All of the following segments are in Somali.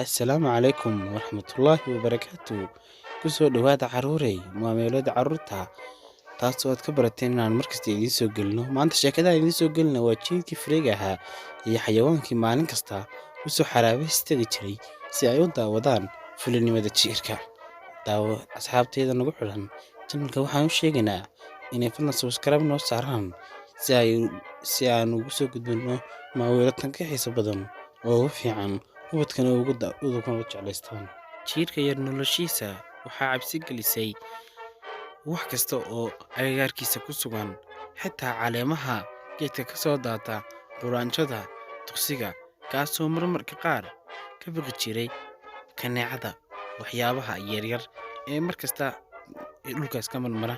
Assalaamu calaykum waraxmatullaahi wabarakaatuh. Ku soo dhawaada caruurey maameelada carruurta taasoo aad ka barateen inaan markasta idiin soo gelino. Maanta sheekada aan idiin soo gelina waa jiilkii Freega ahaa iyo xayawaankii maalin kasta u soo xaraabaystagi jiray si ay u daawadaan fulinimada jiirka. Daawo asxaabteeda nagu xidhan channelka waxaan u sheegaynaa inay fadlan subscribe noo saaraan si aan ugu soo gudbino maaweelo tan ka xiiso badan oo ugu fiican ubadkana ugu jeclaystaan. Jiirka yar noloshiisa waxaa cabsi gelisay wax kasta oo agagaarkiisa ku sugan, xitaa caleemaha geedka ka soo daata quraanjada duqsiga, kaasoo marmarka qaar ka baqi jiray kaneecada waxyaabaha yaryar ee markasta dhulkaas ka marmara.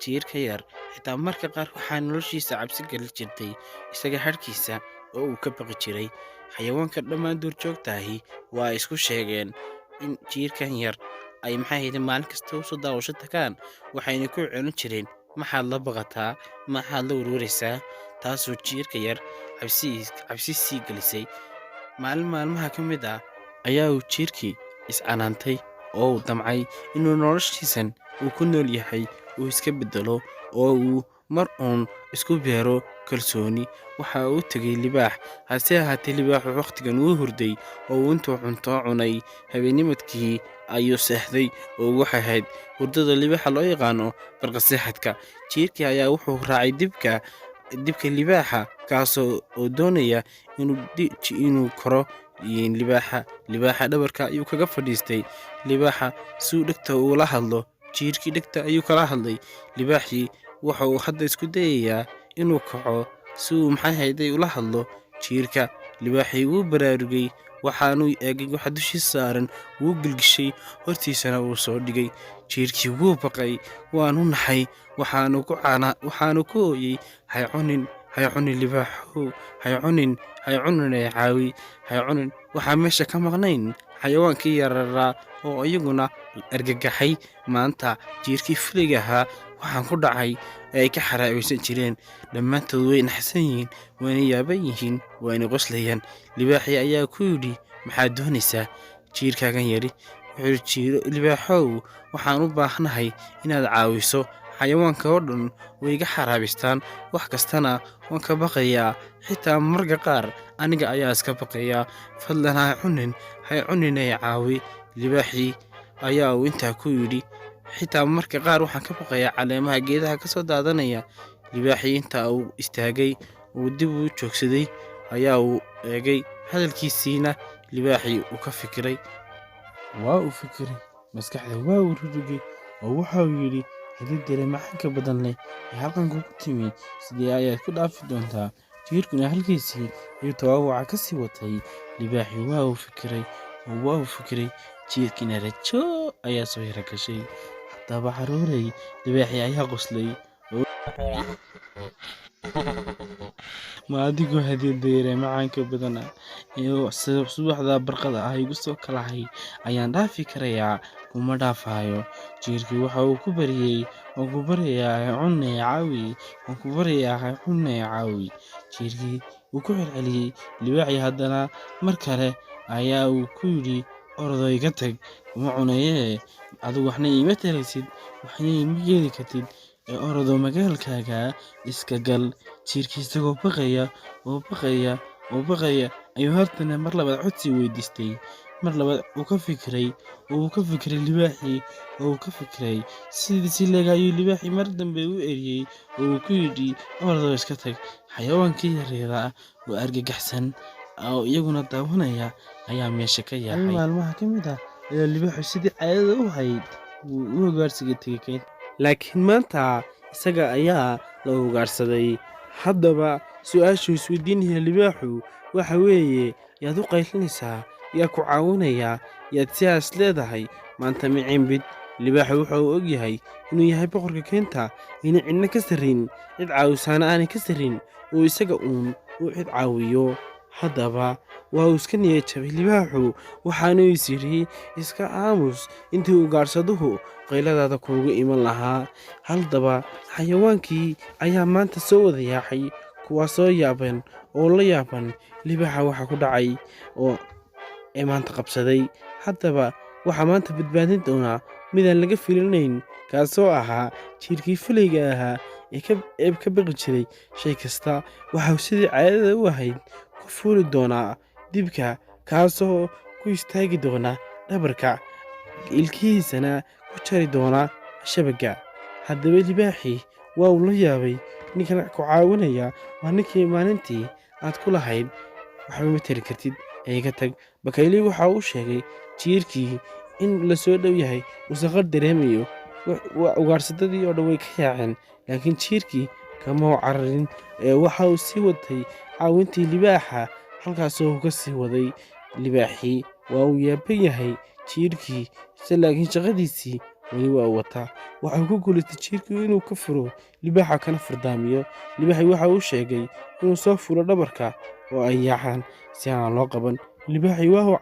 Jiirka yar xitaa marka qaar waxaa noloshiisa cabsi geli jirtay isaga harkiisa oo uu ka baqi jiray. Xayawaanka dhammaan duurjoogtaahi waa isku sheegeen in jiirkan yar ay maalin kasta u soo daawasho tagaan, waxayna ku celin jireen maxaad la baqataa, maxaad la warwaraysaa, taasoo jiirka yar cabsi sii gelisay. Maalin maalmaha ka mid ah ayaa uu jiirkii iscanaantay oo uu damcay inuu noloshiisan uu ku nool yahay uu iska beddelo oo uu mar uun isku beero kalsooni. Waxa uu tegay libaax, hase ahaatee libaaxu wakhtigan wuu hurday oo intuu cunto cunay habeennimadkii ayuu seexday oo waxay ahayd hurdada libaaxa loo yaqaano barqaseexadka. Jiirkii ayaa wuxuu raacay dibka libaaxa kaasoo doonaya inuu koro libaaxa dhabarka ayuu kaga fadhiistay. Libaaxa suu dhegta ula hadlo, jiirkii dhegta ayuu kala hadlay. Libaaxii waxa uu hadda isku dayayaa inuu kaco si uu ula hadlo jiirka. Libaaxii wuu baraarugay, waxaanuu eegay waxa dushiisa saaran, wuu gilgishay, hortiisana wuu soo dhigay. Jiirkii wuu baqay, waanu naxay, waxaanu ku ooyay hay cunin libaaxow, hay cunin caawi, hay cunin. Waxaa meesha ka maqnayn xayawaankii yararaa oo iyaguna argagaxay. Maanta jiirkii Freega ahaa waxaan ku dhacay ay ka xaraabaysan jireen, dhammaantood way naxsan yihiin, wayna yaaban yihiin, wayna qoslayaan. Libaaxii ayaa ku yidhi, maxaad doonaysaa jiirkaagan yari? Wuxuu yidhi, libaaxow, waxaan u baahanahay inaad caawiso, xayawaanka oo dhan way iga xaraabaystaan, wax kastana waan ka baqayaa, xitaa mararka qaar aniga ayaa iska baqaya, fadlan hay cunin ee caawi. Libaaxii ayaa uu intaa ku yidhi, xitaa mararka qaar waxaan ka baqayaa caleemaha geedaha ka soo daadanaya. Libaaxii intaa uu istaagay uu dib u joogsaday ayaa uu eegay hadalkiisiina. Libaaxii uu ka fikiray, maskaxda waa uu rurugay oo waxa uu yidhi, xididda macaanka badan leh ee halkan kugu timi, sidee ayaad ku dhaafi doontaa? Jiirkuna halkiisii ayuu tawaawaca ka sii watay. Libaaxii waa uu fikiray, jiirkiina rajo ayaa soo yara gashay. Haddaba caruurey, libaaxii ayaa qoslay ma adigoo xididda macaanka badan iyo subaxda barqada ah igu soo kalahay ayaan dhaafi karayaa, kuma dhaafayo. Jiirkii waxa uu ku bariyay, waan ku baryayaa hay cunin caawi, waan ku baryayaa hay cunin caawi. Jiirkii wuu ku celceliyay. Libaaxii haddana mar kale ayaa uu ku yidhi, orodoo iga tag, kuma cunayee, adigu waxna iima taraysid, waxna iima yeeli kartid, ee orodoo magaalkaaga iska gal. Jiirkii isagoo baqaya ayuu haddana mar labaad codsi weydiistay. Mar labaad uu ka fikiray libaaxii oo uu ka fikiray sidii leeg ayuu libaaxii mar dambe u eriyay oo uu ku yidhi, orodoo iska tag. Xayawaankii yaryara oo argagaxsan oo iyaguna daawanaya ayaa meesha ka yaacay. Maalmaha ka mid ah ayaa libaaxu sidii caadada u ahayd u ugaarsiga tegay, laakiin maanta isaga ayaa la ugaarsaday. Haddaba su'aashu isweydiinaya libaaxu waxa weeye, yaad u qaylinaysaa, yaa ku caawinaya, yaad sidaas leedahay maanta ma cimbid? Libaaxu waxa uu og yahay inuu yahay boqorka keenta, inay cidna ka sarrin, cid caawisaana aanay ka sarrin, oo isaga uu cid caawiyo. Haddaba waa uu iska niyad jabay libaaxu, waxaanu is yidhi iska aamus intii ugaarsaduhu qayladaada kuugu iman lahaa. Haddaba xayawaankii ayaa maanta soo wada yaacay, kuwaasoo la yaaban libaaxa waxa ku dhacay oo ee maanta qabsaday. Haddaba waxaa maanta badbaadin doonaa midaan laga filinayn, kaasoo ahaa jiirkii fulayga ahaa ee ka baqi jiray shay kasta. Waxau sidii caadada u ahayd ku fuuli doonaa dibka, kaasoo ku istaagi doona dhabarka, ilkihiisana ku jari doona shabagga. Haddaba libaaxii waa uu la yaabay, ninkan ku caawinaya waa ninkii maalintii aad ku lahayd waxba ma tari kartid ee iga tag. Bakaylihii waxa uu sheegay jiirkii in la soo dhow yahay, uu saqar dareemayo. Ugaarsadadii oo dhan way ka yaaceen, laakiin jiirkii kama u cararin ee waxa uu sii watay caawintii libaaxa. Halkaasoo uu ka sii waday. Libaaxii waa uu yaaban yahay jiirkii, laakiin shaqadiisii weli waa uu wataa. Waxa uu ku guulaystay jiirkii inuu ka furo libaaxa kana fardaamiyo. Libaaxii waxa uu sheegay inuu soo fuulo dhabarka oo ay yaacaan si aan loo qaban. Libaaxii waa uu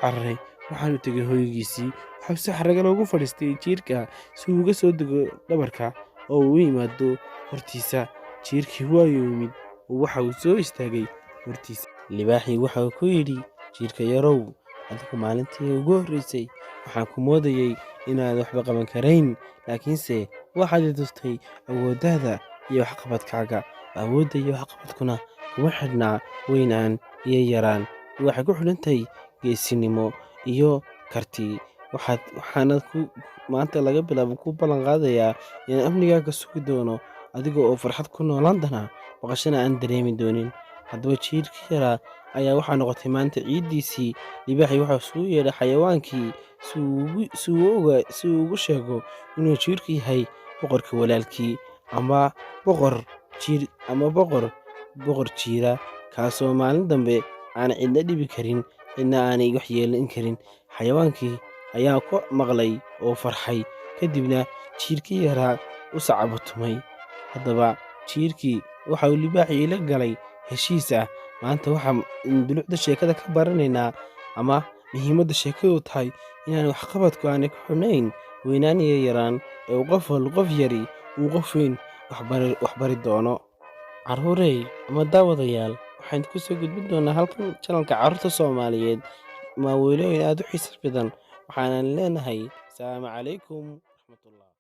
cararay, waxaanu tegay hoygiisii. Waxaa si xarrago loogu fadhiistay jiirka si uu uga soo dego dhabarka oo uu u yimaado hortiisa. Jiirkii waa yimid oo waxa uu soo istaagay hortiisa. Libaaxii waxa uu ku yidhi, jiirka yarow, adigu maalintii ugu horreysay waxaan ku moodayay inaad waxba qaban karayn, laakiinse waxaad i tustay awooddaada iyo waxqabadkaaga. Awoodda iyo waxqabadkuna kuma xidhnaa weynaan iyo yaraan, waxay ku xidhantahay geesinimo iyo karti. Waxaana maanta laga bilaabo ku ballan qaadayaa inaan amnigaaga sugi doono, adiga oo farxad ku noolaan doona, baqashana aan dareemi doonin. Haddaba jiirkii yaraa ayaa waxaa noqotay maanta ciiddiisii. Libaaxii waxa uu isugu yeedhay xayawaankii si uu ugu sheego inuu jiirku yahay boqorka walaalkii, ama boqor jiira, kaasoo maalin dambe aan cidna dhibi karin, cidna aanay wax yeelan karin. Xayawaankii ayaa ku maqlay oo farxay, kadibna jiirkii yaraa u sacabtumay. Haddaba jiirkii waxa uu libaaxii la galay heshiis ah. Maanta waxaan dulucda sheekada ka baranaynaa, ama muhiimadda sheekadu tahay inaan waxqabadku aanay ku xidhnayn weynaan iyo yaraan, ee qof yari uu qof weyn wax bari doono. Carruurey ama daawadayaal, waxaan ku soo gudbin doonaa halkan channelka Carruurta Soomaaliyeed maaweelooyin aad u xiiso badan. Waxaanan leenahay asalaamu calaykum waraxmatullaah.